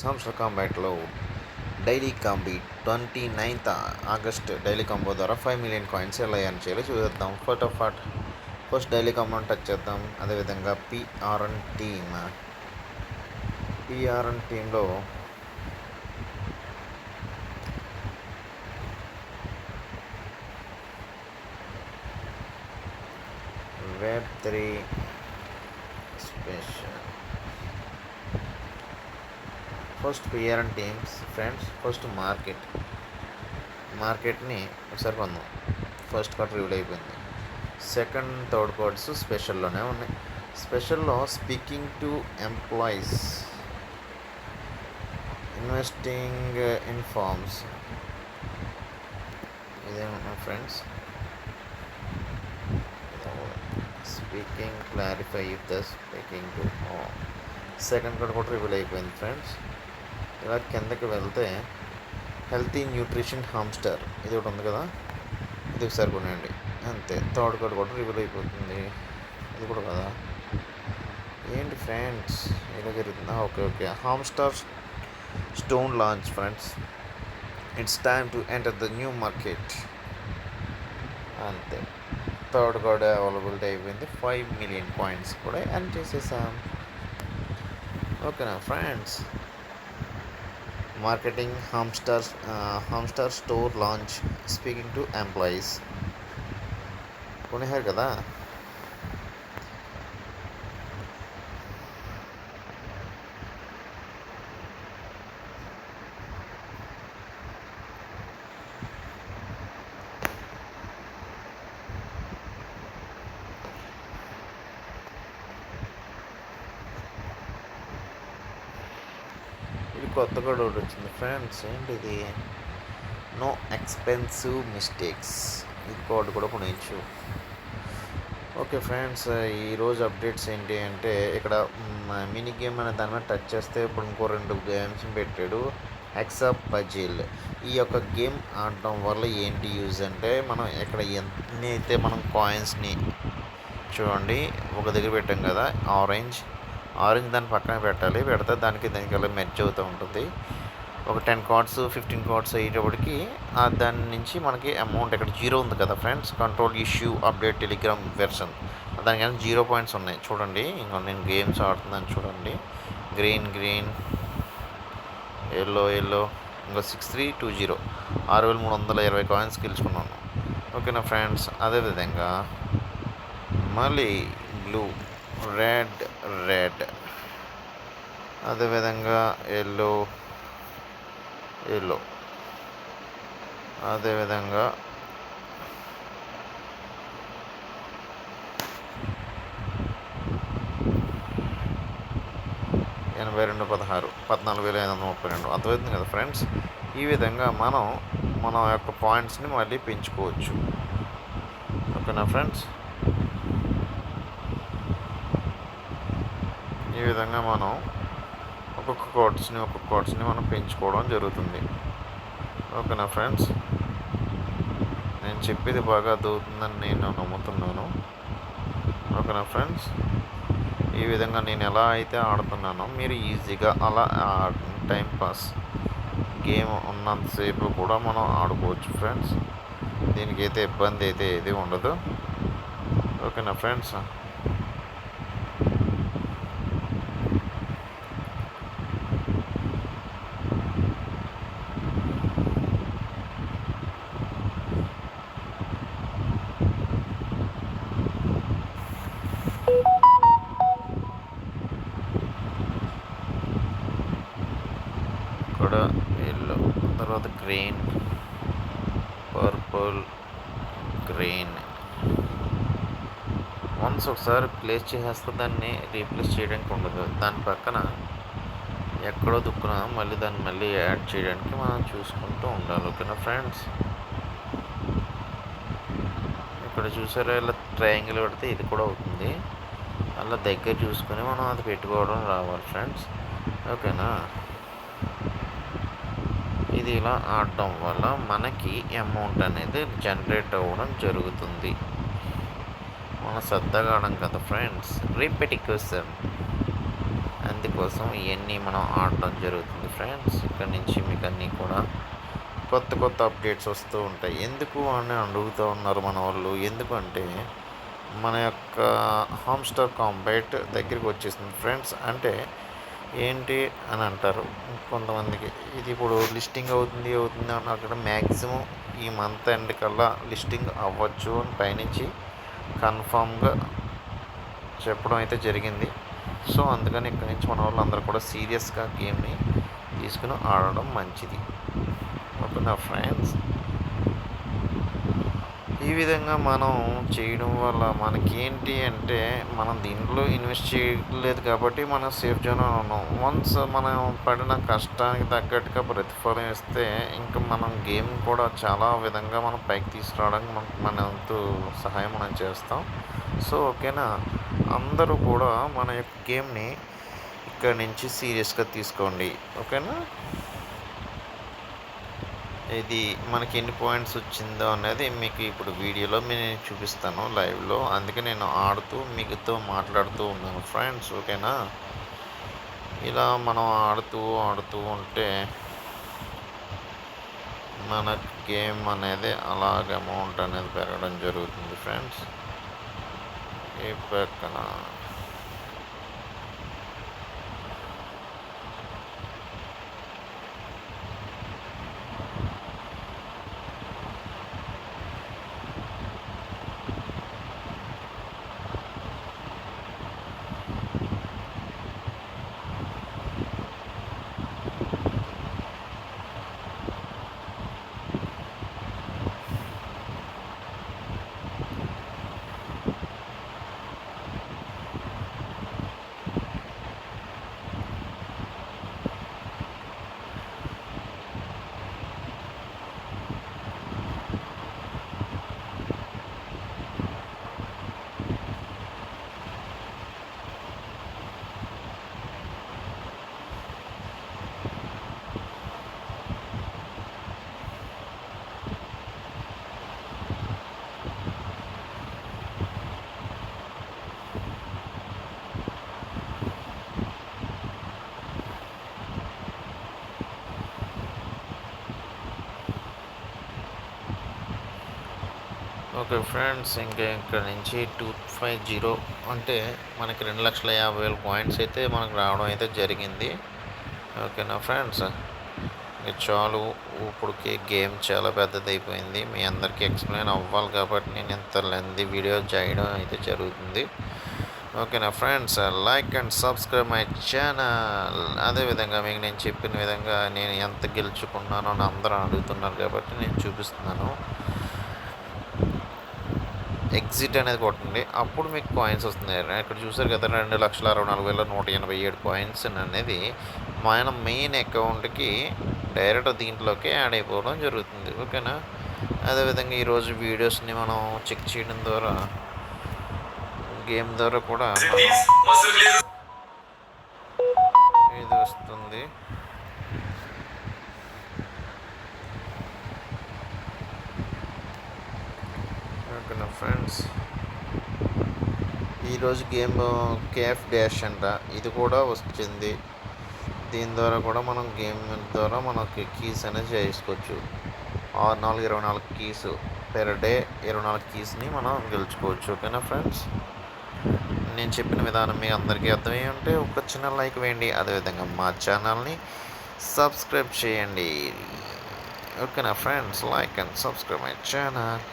Hamster కాంబాట్లో daily combo 29th August daily combo ద్వారా 5 million coins ఎలా ఎర్న్ చేయాలో చూద్దాం. ఫటాఫట్ ఫస్ట్ డైలీ కాంబోని టచ్ చేద్దాం. అదేవిధంగా పిఆర్ఎన్ టీంలో Web3 special first PR and teams friends. First మార్కెట్ని ఒకసారి కొందాం. ఫస్ట్ కార్డ్ రివీల్ అయిపోయింది. సెకండ్ థర్డ్ కార్డ్స్ స్పెషల్లోనే ఉన్నాయి. స్పెషల్లో speaking to employees, investing in farms ఇదేమన్నా friends. Speaking clarify if the speaking to second card కూడా రివీల్ అయిపోయింది ఫ్రెండ్స్. ఇలా కిందకి వెళ్తే హెల్తీ న్యూట్రిషన్ హామ్స్టర్ ఇది ఒకటి ఉంది కదా, ఇది ఒకసారి కొనండి అంతే. థర్డ్ కార్డ్ కూడా రివీల్ అయిపోతుంది. ఇది కూడా కదా, ఏంటి ఫ్రెండ్స్ ఇలా జరుగుతుందా? Okay hamster stone launch friends. It's time to enter the new market అంతే. థర్డ్ కార్డ్ అవైలబిలిటీ అయిపోయింది. 5 మిలియన్ కాయిన్స్ కూడా ఎర్న్ చేసేసాం. ఓకేనా friends. Marketing hamster store launch speaking to employees కొనేసారు కదా. ఇది కొత్త కోడ్ ఒకటి వచ్చింది ఫ్రెండ్స్. ఏంటిది? No expensive mistakes. ఈ కోడ్ కూడా కొనేయచ్చు. ఓకే ఫ్రెండ్స్, ఈరోజు అప్డేట్స్ ఏంటి అంటే ఇక్కడ మినీ గేమ్ అనే దాని మీద టచ్ చేస్తే ఇప్పుడు ఇంకో 2 గేమ్స్ పెట్టాడు. Hexa puzzle. ఈ యొక్క గేమ్ ఆడటం వల్ల ఏంటి యూజ్ అంటే, మనం ఇక్కడ ఎన్ని అయితే మనం కాయిన్స్ని చూడండి ఒక దగ్గర పెట్టాం కదా, ఆరెంజ్ దాని పక్కన పెట్టాలి. పెడితే దానికి అలా మెర్జ్ అవుతూ ఉంటుంది. ఒక 10 కార్డ్స్ 15 కార్డ్స్ అయ్యేటప్పటికి దాని నుంచి మనకి అమౌంట్ ఇక్కడ 0 ఉంది కదా friends. Control issue update Telegram version దానికైనా 0 పాయింట్స్ ఉన్నాయి చూడండి. ఇంకా నేను గేమ్స్ ఆడుతున్నాను చూడండి. గ్రీన్ ఎల్లో ఇంకా 6320 6320 కాయిన్స్ గెలుచుకున్నాను. ఓకేనా ఫ్రెండ్స్. అదేవిధంగా మళ్ళీ బ్లూ, రెడ్ అదేవిధంగా ఎల్లో అదేవిధంగా ఎనభై 14,532 అర్థమవుతుంది కదా ఫ్రెండ్స్. ఈ విధంగా మన యొక్క పాయింట్స్ని మళ్ళీ పెంచుకోవచ్చు. ఓకేనా ఫ్రెండ్స్. ఈ విధంగా మనం ఒక్కొక్క కార్డ్స్ని మనం పెంచుకోవడం జరుగుతుంది. ఓకేనా ఫ్రెండ్స్. నేను చెప్పేది బాగా అర్థమవుతుందని నేను నమ్ముతున్నాను. ఓకేనా ఫ్రెండ్స్. ఈ విధంగా నేను ఎలా అయితే ఆడుతున్నానో మీరు ఈజీగా అలా టైంపాస్ గేమ్ ఉన్నంతసేపు కూడా మనం ఆడుకోవచ్చు ఫ్రెండ్స్. దీనికి అయితే ఇబ్బంది అయితే ఏది ఉండదు. ఓకేనా ఫ్రెండ్స్. ఇక్కడ ఎల్లో, తర్వాత గ్రీన్, పర్పుల్, గ్రీన్. వన్స్ ఒకసారి ప్లేస్ చేసేస్తే దాన్ని రీప్లేస్ చేయడానికి ఉండదు. దాని పక్కన ఎక్కడో దుక్కున మళ్ళీ యాడ్ చేయడానికి మనం చూసుకుంటూ ఉండాలి. ఓకేనా ఫ్రెండ్స్. ఇక్కడ చూసారా, ఇలా ట్రయాంగిల్ పెడితే ఇది కూడా అవుతుంది. అలా దగ్గర చూసుకొని మనం అది పెట్టుకోవడం రావాలి ఫ్రెండ్స్. ఓకేనా. ఇది ఇలా ఆడటం వల్ల మనకి అమౌంట్ అనేది జనరేట్ అవ్వడం జరుగుతుంది. మనం సర్దగా ఆడం కదా ఫ్రెండ్స్. రిపిటేషన్ అందుకోసం ఇవన్నీ మనం ఆడడం జరుగుతుంది ఫ్రెండ్స్. ఇక్కడ నుంచి మీకు అన్నీ కూడా కొత్త కొత్త అప్డేట్స్ వస్తూ ఉంటాయి. ఎందుకు అని అడుగుతూ ఉన్నారు మన వాళ్ళు. ఎందుకంటే మన యొక్క హామ్స్టర్ కాంబాట్ దగ్గరికి వచ్చేసింది ఫ్రెండ్స్. అంటే ఏంటి అని అంటారు కొంతమందికి. ఇది ఇప్పుడు లిస్టింగ్ అవుతుంది అని అక్కడ మ్యాక్సిమం ఈ మంత్ ఎండ్ కల్లా లిస్టింగ్ అవ్వచ్చు అని పైనుంచి కన్ఫామ్గా చెప్పడం అయితే జరిగింది. సో అందుకని ఇక్కడ నుంచి మన వాళ్ళు అందరూ కూడా సీరియస్గా గేమ్ని తీసుకుని ఆడడం మంచిది. ఓకేనా ఫ్రెండ్స్. ఈ విధంగా మనం చేయడం వల్ల మనకేంటి అంటే మనం దీంట్లో ఇన్వెస్ట్ చేయలేదు కాబట్టి మనం సేఫ్ జోన్లో ఉన్నాం. వన్స్ మనం పడిన కష్టానికి తగ్గట్టుగా ప్రతిఫలం ఇస్తే ఇంకా మనం గేమ్ కూడా చాలా విధంగా మనం పైకి తీసుకురావడానికి మన వంతు సహాయం మనం చేస్తాం. సో ఓకేనా, అందరూ కూడా మన యొక్క గేమ్ని ఇక్కడ నుంచి సీరియస్గా తీసుకోండి. ఓకేనా. ఇది మనకి ఎన్ని పాయింట్స్ వచ్చిందో అనేది మీకు ఇప్పుడు వీడియోలో నేను చూపిస్తాను లైవ్లో. అందుకే నేను ఆడుతూ మీతో మాట్లాడుతూ ఉన్నాను ఫ్రెండ్స్. ఓకేనా. ఇలా మనం ఆడుతూ ఉంటే మన గేమ్ అనేది అలాగ అమౌంట్ అనేది పెరగడం జరుగుతుంది ఫ్రెండ్స్. ఈ పక్కన ఓకే ఫ్రెండ్స్, ఇంకా ఇక్కడ నుంచి 250 అంటే మనకి 2,50,000 పాయింట్స్ అయితే మనకు రావడం అయితే జరిగింది. ఓకేనా ఫ్రెండ్స్. ఇది చాలు. ఇప్పటికి గేమ్ చాలా పెద్దదైపోయింది. మీ అందరికీ ఎక్స్ప్లెయిన్ అవ్వాలి కాబట్టి నేను ఇంత లెంతీ వీడియో చేయడం అయితే జరుగుతుంది. ఓకేనా friends. Like and subscribe my channel. అదేవిధంగా మీకు నేను చెప్పిన విధంగా నేను ఎంత గెలుచుకున్నానో అని అందరూ అడుగుతున్నారు కాబట్టి నేను చూపిస్తున్నాను. ఎగ్జిట్ అనేది కొట్టండి, అప్పుడు మీకు కాయిన్స్ వస్తున్నాయి. ఇక్కడ చూసారు కదా 2,64,187 కాయిన్స్ అనేది మన మెయిన్ అకౌంట్కి డైరెక్ట్ దీంట్లోకి యాడ్ అయిపోవడం జరుగుతుంది. ఓకేనా. అదేవిధంగా ఈరోజు వీడియోస్ని మనం చెక్ చేయడం ద్వారా గేమ్ ద్వారా కూడా ఇది వస్తుంది. ఓకేనా ఫ్రెండ్స్. ఈరోజు గేమ్ కేఫ్ డాష్ అంట, ఇది కూడా వచ్చింది. దీని ద్వారా కూడా మనం గేమ్ ద్వారా మనకి కీస్ అనేది చేసుకోవచ్చు. 24 కీస్ పెర్ డే, 24 కీస్ని మనం గెలుచుకోవచ్చు. ఓకేనా ఫ్రెండ్స్. నేను చెప్పిన విధానం మీ అందరికీ అర్థమై ఉంటే ఒక చిన్న లైక్ వేయండి. అదేవిధంగా మా ఛానల్ని సబ్స్క్రైబ్ చేయండి. ఓకేనా friends. Like and subscribe my channel.